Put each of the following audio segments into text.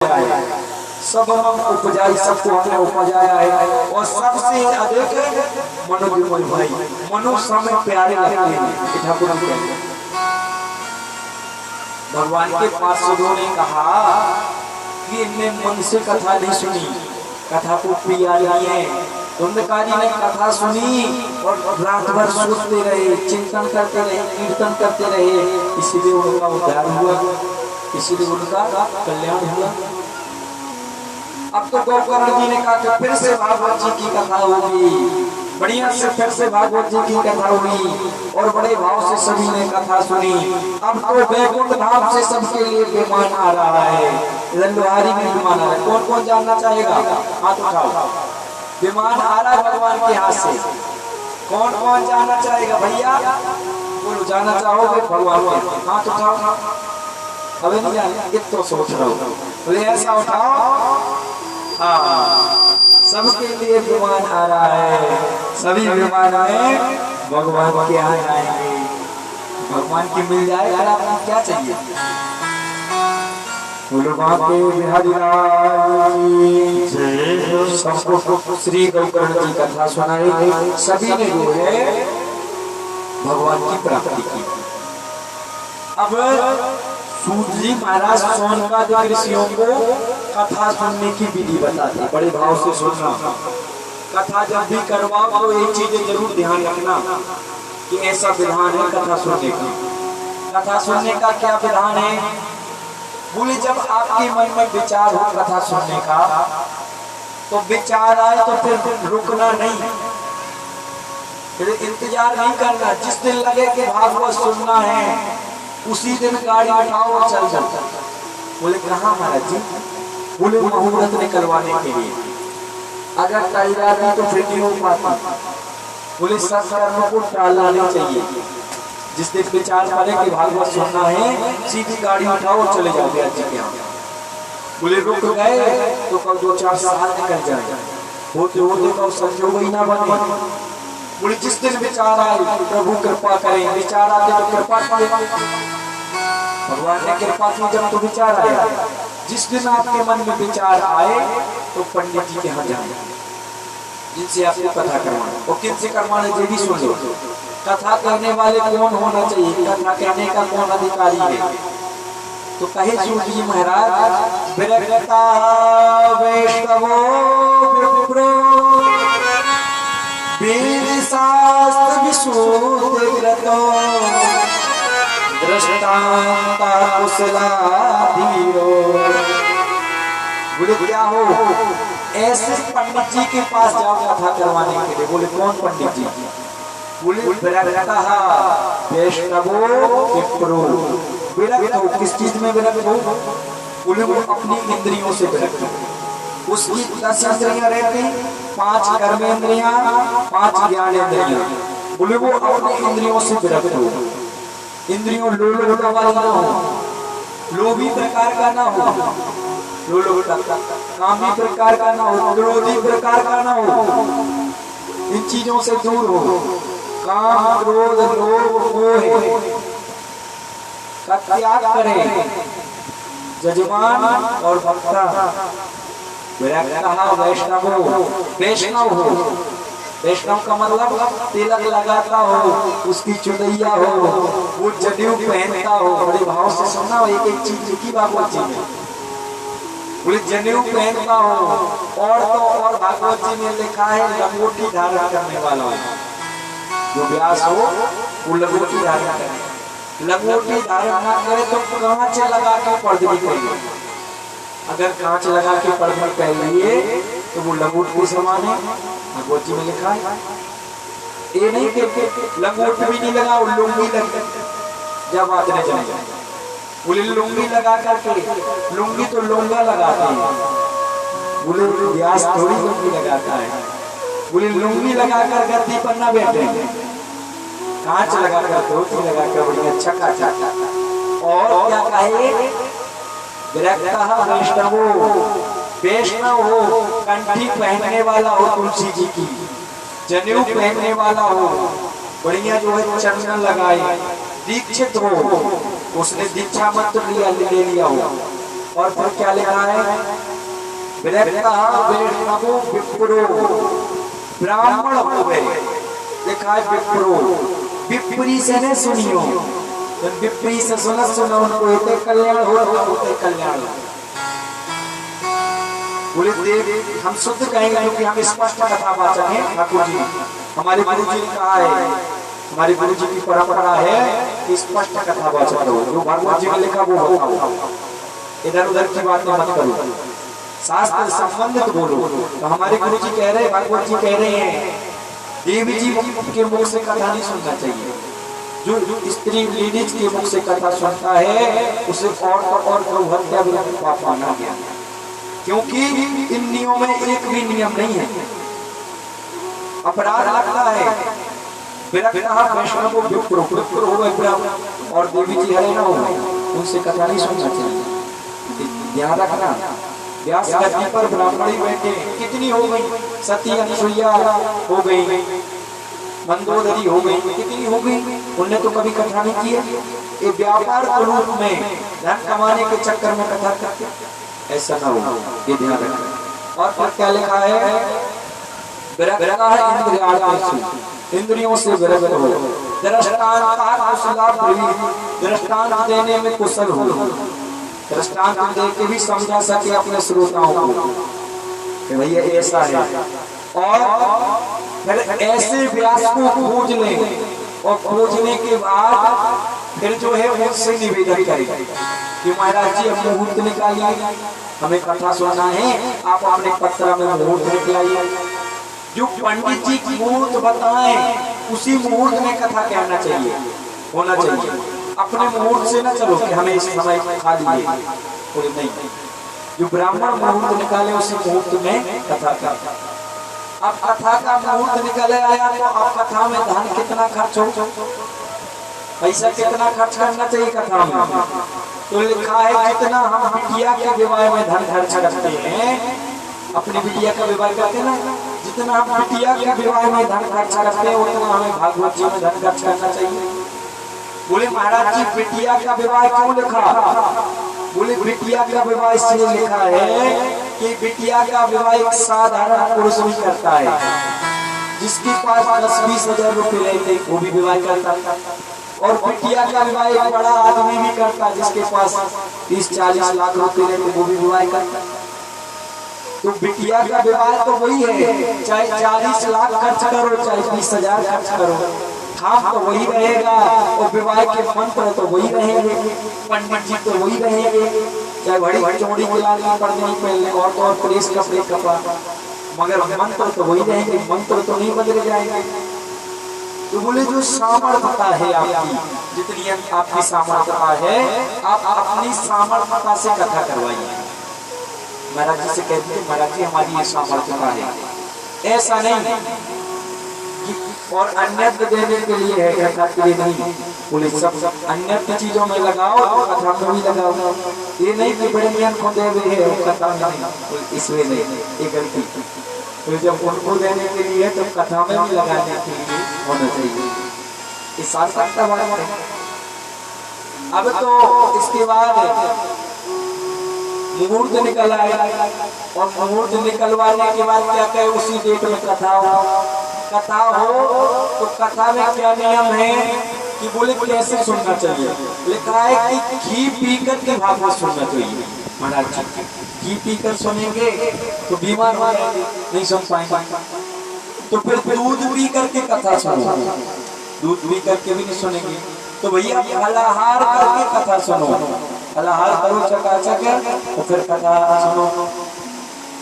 सब हम उपजाई, सबको हमने उपजाया है। और सबसे अधिक मनोज भाई मनुष्य हमें प्यारे लगते हैं। ठाकुर भगवान के पार्षदों ने कहा कि इनने मन से कथा नहीं सुनी, कथा को पिया नहीं है। कुंदकारी ने कथा सुनी और रात भर सोचते रहे, चिंतन करते रहे, कीर्तन करते रहे, इसीलिए उनका उद्धार हुआ, इसीलिए उनका कल्याण हुआ। अब तो गोकर्ण जी ने कहा कि फिर से भागवत जी की कथा होगी, बढ़िया से फिर से भागवत जी की कथा हुई और बड़े भाव से सभी ने कथा सुनी। अब तो वैकुंठ धाम से सबके लिए विमान आ रहा है, लंडवारी में विमान आ रहा है। कौन कौन जानना चाहेगा? हाथ उठाओ। विमान आ रहा है भगवान के हाथ से, कौन कौन जानना चाहेगा? भैया बोलो, जानना चाहोगे भगवान के? हाथ उठाओ। अबे नहीं जाने, तो सोच रहा हूँ, बोले ऐसा उठाओ। हाँ, सबके लिए विमान आ रहा है, सभी विमान में भगवान के यहाँ आएंगे। भगवान की मिल जाए यार, आपको क्या चाहिए? सबको श्री गोकर्ण जी कथा सुनाई, सभी ने जो है भगवान की प्राप्ति की। अब सूत जी महाराज सोनकादि ऋषियों को कथा सुनने की विधि बताते, बड़े भाव से सुनना। कथा जब भी करवाओ तो एक चीज जरूर ध्यान रखना कि ऐसा विधान है कथा सुनने का। कथा सुनने का क्या विधान है? बोले जब आपके मन में विचार हो कथा सुनने का, तो विचार आए तो फिर रुकना नहीं, फिर इंतजार नहीं करना। जिस दिन लगे कि भागवत सुनना है उसी दिन गाड़ी उठाओ और चल जाओ। बोले कहाँ महाराज जी? बोले मुहूर्त निकलवाने के लिए। अगर तैयार नहीं तो फिर नहीं हो पाता। बोले सत्कर्म को टालना नहीं चाहिए। जिस दिन विचार करे कि भागवत सुनना है, सीधी गाड़ी उठाओ और चले जाओ व्यास जी के यहाँ। बोले रुक गए तो कल 2-4 साल निकल जाए, होते होते कल संजोग ही ना बने। बोले जिस दिन विचार आए प्रभु कृपा करें, विचार आते तो कृपा करें। भगवान ने कृपा की जब तो विचार आया। जिस दिन आपके मन में विचार आए तो पंडित जी के यहाँ जाए, जिनसे आपको कथा करवाना। और किनसे करवाना ये भी सुन लो। कथा करने वाले कौन होना चाहिए, कथा कहने का कौन अधिकारी है? तो कहे सूत जी महाराज, विरक्ता वैष्णवो विप्रो वेद शास्त्र विशुद्ध व्रतो दृष्टांता कुशलाधीरो। बोले क्या हो? ऐसे पंडित जी के पास जाओ कथा करवाने के लिए। बोले कौन पंडित जी? बोले विरक्ता वैष्णवो विप्रो। विरक्त हो किस चीज में विरक्त हो? बोले वो अपनी इंद्रियों से विरक्त हो। उसकी 10 इंद्रियां रहती, 5 कर्मेंद्रियां, 5 ज्ञानेंद्रियां। बोले वो अपनी इंद्रियों से विरक्त हो। इंद्रियों लोलुपता वाली ना हो, लोभी प्रकार का ना हो, लोलुपता कामी प्रकार का ना हो, क्रोधी प्रकार का ना हो। इन चीजों से दूर हो। काम क्रोध लोभ मोह का त्याग करें। जजमान और भक्ता विरक्ता वैष्णव, वैष्णव हो। वैष्णव का मतलब तिलक लगाता हो, उसकी चुदैया हो, वो जनेऊ पहनता हो। बड़े भाव से सुनना, एक एक चीज की भागवत जी में। बोले जनेऊ पहनता हो। और तो और भागवत जी में लिखा है लंगोटी धारण करने वाला है। जो व्यास हो वो लंगोटी धारण करे। लंगोटी धारण ना करे तो कांच लगा के पर्दे पहनिए। अगर कांच लगा के पर्दे पहनिए तो वो लंगोटी समान है। भगवत जी में लिखा है। ये नहीं कि लंगोट भी नहीं लगा, लुंगी लगा। जब बात नहीं जाएगा, बोले लुंगी लगा करके, लुंगी तो लोंगा लगाते हैं। बोले व्यास थोड़ी लुंगी लगाता है। बोले लुंगी लगाकर गद्दी पर ना बैठे, कांच लगाकर, धोती लगाकर बढ़िया छक्का छक्का। और क्या कहे? विरक्ता वैष्णवो, वैष्णव हो, कंठी पहनने वाला हो तुलसी जी की, जनेऊ पहनने वाला हो, बढ़िया जो है चंदन लगाए, दीक्षित हो, उसने दीक्षा मंत्र ले लिया हो। और फिर क्या लिखा है, विप्रो ब्राह्मण हो गए, लिखा है विप्रो, विप्री से ने सुनियो, जब विप्री से सुनो उनको होते कल्याण होते कल्याण। बोले देव हम शुद्ध कहेंगे क्योंकि हम स्पष्ट कथावाचक हैं ठाकुर जी, हमारे गुरु जी ने कहा है, हमारे गुरु जी की परंपरा है कि स्पष्ट कथावाचक हो, जो भगवत जी ने लिखा वो बताओ, इधर उधर की बातें मत करो, शास्त्र संबंधित बोलो। तो हमारे गुरु जी कह रहे हैं, भगवत जी कह रहे हैं, देवी जी के मुख से कथा नहीं सुनना चाहिए, जो स्त्री लेडीज के मुख से कथा सुनता है उसे और गौ हत्या भी पाप माना गया, क्योंकि इन नियमों में एक भी नियम नहीं है, अपराध लगता है। वैष्णव विप्र हो गए और देवी जी हरे ना हो गए, उनसे कथा नहीं सुनना चाहिए, ध्यान रखना। व्यास गद्दी पर ब्राह्मणी बैठे, कितनी हो गई, सती अनुसुईया हो गई, मंदोदरी हो गई, कितनी हो गई, उनने तो कभी कथा नहीं की है। ये व्यापार के रूप में धन कमाने के चक्कर में कथा करते, ऐसा ना हो, ये ध्यान रखना। और फिर क्या लिखा है, इंद्रियों से विरक्त हो, दृष्टांत देने में कुशल हो, दृष्टांत दे के भी समझा सके अपने श्रोताओं को कि भैया ऐसा है, और फिर ऐसे व्यास को खोज ले, और खोजने के बाद फिर जो है मुझसे निवेदन करेगा कि महाराज जी अब मुहूर्त निकालिए, हमें कथा सुनना है, आप अपने पत्र में मुहूर्त निकलाइए, जो पंडित जी की मुहूर्त बताएं उसी मुहूर्त में कथा कहना चाहिए, होना चाहिए। अपने मुहूर्त से ना चलो कि हमें इस समय खा लिए, कोई नहीं, जो ब्राह्मण मुहूर्त निकाले उसी मुहूर्त में कथा का। अब कथा का मुहूर्त निकले आया तो अब कथा में धन कितना खर्च हो, पैसा कितना खर्च करना चाहिए कथा में, तो लिखा है जितना हम बिटिया के विवाह में धन खर्च करते हैं, अपनी बिटिया का विवाह करते हैं ना, जितना हम बिटिया के विवाह में धन खर्च करते हैं उतना हमें भागवत जी में धन खर्च करना चाहिए। बोले महाराज जी बिटिया का विवाह क्यों लिखा, बोले बिटिया का विवाह इसलिए लिखा है कि बिटिया का विवाह एक साधारण पुरुष भी करता है, जिसके पास 10-20 हजार रुपए रहते वो भी विवाह करता, और बिटिया का विवाह एक बड़ा आदमी भी करता, जिसके पास 30-40 लाख रुपए रहते वो भी विवाह करता। तो बिटिया का विवाह तो वही है, चाहे 40 लाख खर्च करो चाहे 20 हजार खर्च करो, हाँ तो वही रहेगा, और विवाह के मंत्र तो वही रहेंगे, पंडित जी तो वही रहेंगे, चाहे बड़ी चौड़ी गुलामी पढ़ने पहले और प्रेस कपड़े कपड़ा, मगर मंत्र तो वही रहेंगे, मंत्र तो नहीं बदले जाएंगे। तो बोले जो सामर्थ्यता है आपकी, जितनी आपकी सामर्थ्यता है, आप अपनी सामर्थ्यता से कथा करवाइए। महाराज जी से कहते हैं महाराज जी हमारी ये सामर्थ्यता है, ऐसा नहीं और अन्यत्र देने के लिए है, कथा के लिए नहीं। बोले सब अन्यत्र चीजों में लगाओ तो कथा में भी लगाओ, ये नहीं कि बड़े नियम को दे हुए है कथा में नहीं, इसलिए नहीं, ये गलती। तो जब उनको देने के लिए तो कथा में भी लगाने के लिए होना चाहिए, ये सार्थकता बात है। अब तो इसके बाद मुहूर्त निकल आया, और मुहूर्त निकलवाने के बाद क्या कहे उसी डेट में कथा हो, तो कथा में क्या नियम है कि बोले कैसे सुनना चाहिए, लिखा है कि घी पीकर के भागवत सुनना चाहिए। महाराज जी घी पीकर सुनेंगे तो बीमार हो जाएंगे, नहीं सुन पाएंगे, तो फिर दूध पी करके कथा सुनो, दूध पी करके भी नहीं सुनेंगे, तो भैया फलाहार करके कथा सुनो, फलाहार करो चकाचक और फिर कथा सुनो।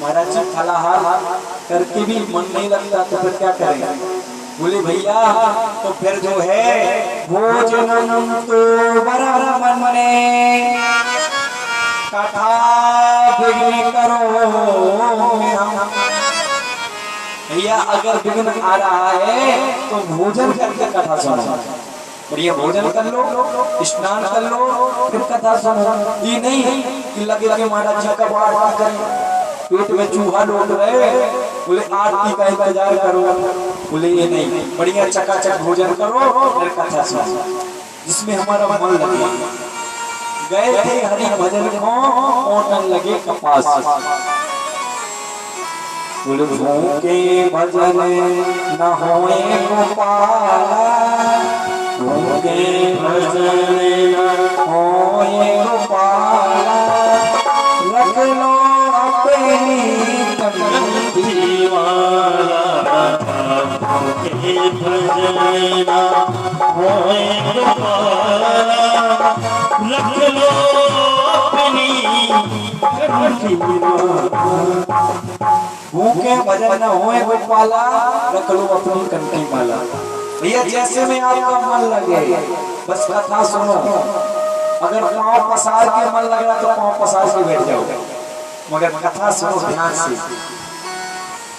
महाराज जी फलाहार करके भी मन नहीं लगता तो फिर क्या करें, बोले भैया तो फिर जो है भोजनम तो बराबर मने कथा विघ्न करो। भैया अगर विघ्न आ रहा है तो भोजन करके कथा सुनो, बढ़िया भोजन कर लो, स्नान कर लो, फिर कथा सुनो। ये नहीं कि लगे लगे महाराज जी का बड़ा करें, पेट में चूहा लौट रहे, बोले आरती का इंतजार करो, बोले ये नहीं, बढ़िया चकाचक भोजन करो फिर कथा सुनो, जिसमें हमारा मन लगे। गए थे हरि भजन को ओटन लगे कपास। बोले भूखे भजन न होए गोपाला, भूखे भजन न होए गोपाला, रख लो अपनी कंठी वाला, भूखे भजन न होए गोपाला, रख लो अपनी कंठी वाला, भूखे भजन न होए गोपाला, रख लो अपनी कंठी माला। भैया जैसे में आपका मन लगे बस कथा सुनो, अगर पाँव पसार के मन लग रहा तो पाँव पसार के बैठ जाओ, मगर कथा सुनो ध्यान से,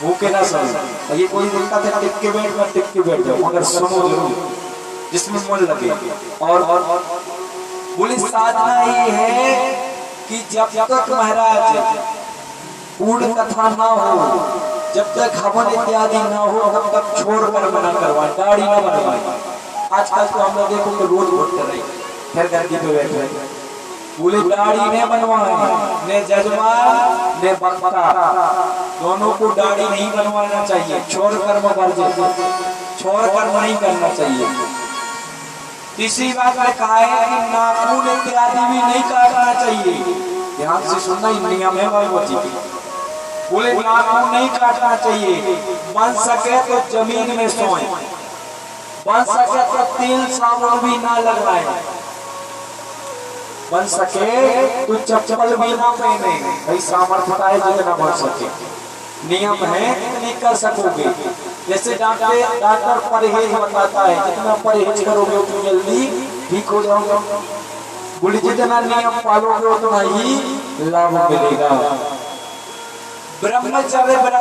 भूखे ना सुनो। ये कोई बोलता था टिक के बैठ जाओ, मगर सुनो जरूर जिसमें मन लगे। और बोली साधना ये है कि जब तक महाराज पूर्ण कथा ना हो, जब तक हवन इत्यादि ना हो, तब तक छोड़ कर मना करवाए, दाढ़ी ना बनवाए। आजकल तो हम लोग देखो तो रोज वोट कर रहे फिर गर्दी पे बैठ रहे, बोले दाढ़ी ने बनवाए, ने जजमान ने बक्ता दोनों को दाढ़ी नहीं बनवाना चाहिए, छोड़ कर्म वर्जित, छोड़ कर्म नहीं करना चाहिए। तीसरी बात में कहा है कि नाखून इत्यादि भी नहीं काटना चाहिए, ध्यान से सुनना, नियम है भगवती की। बोले नाखून नहीं काटना चाहिए, बन सके तो जमीन में सोए, बन सके तो तेल साबुन भी ना लगाए, बन सके तो चप्पल भी ना पहने, भाई सामर्थ्य है जितना बन सके, नियम है नहीं कर सकोगे। जैसे डॉक्टर परहेज बताता है, जितना परहेज करोगे उतनी जल्दी ठीक हो जाओगे। बोले जितना नियम पालोगे उतना ही लाभ मिलेगा। ब्रह्मचर्य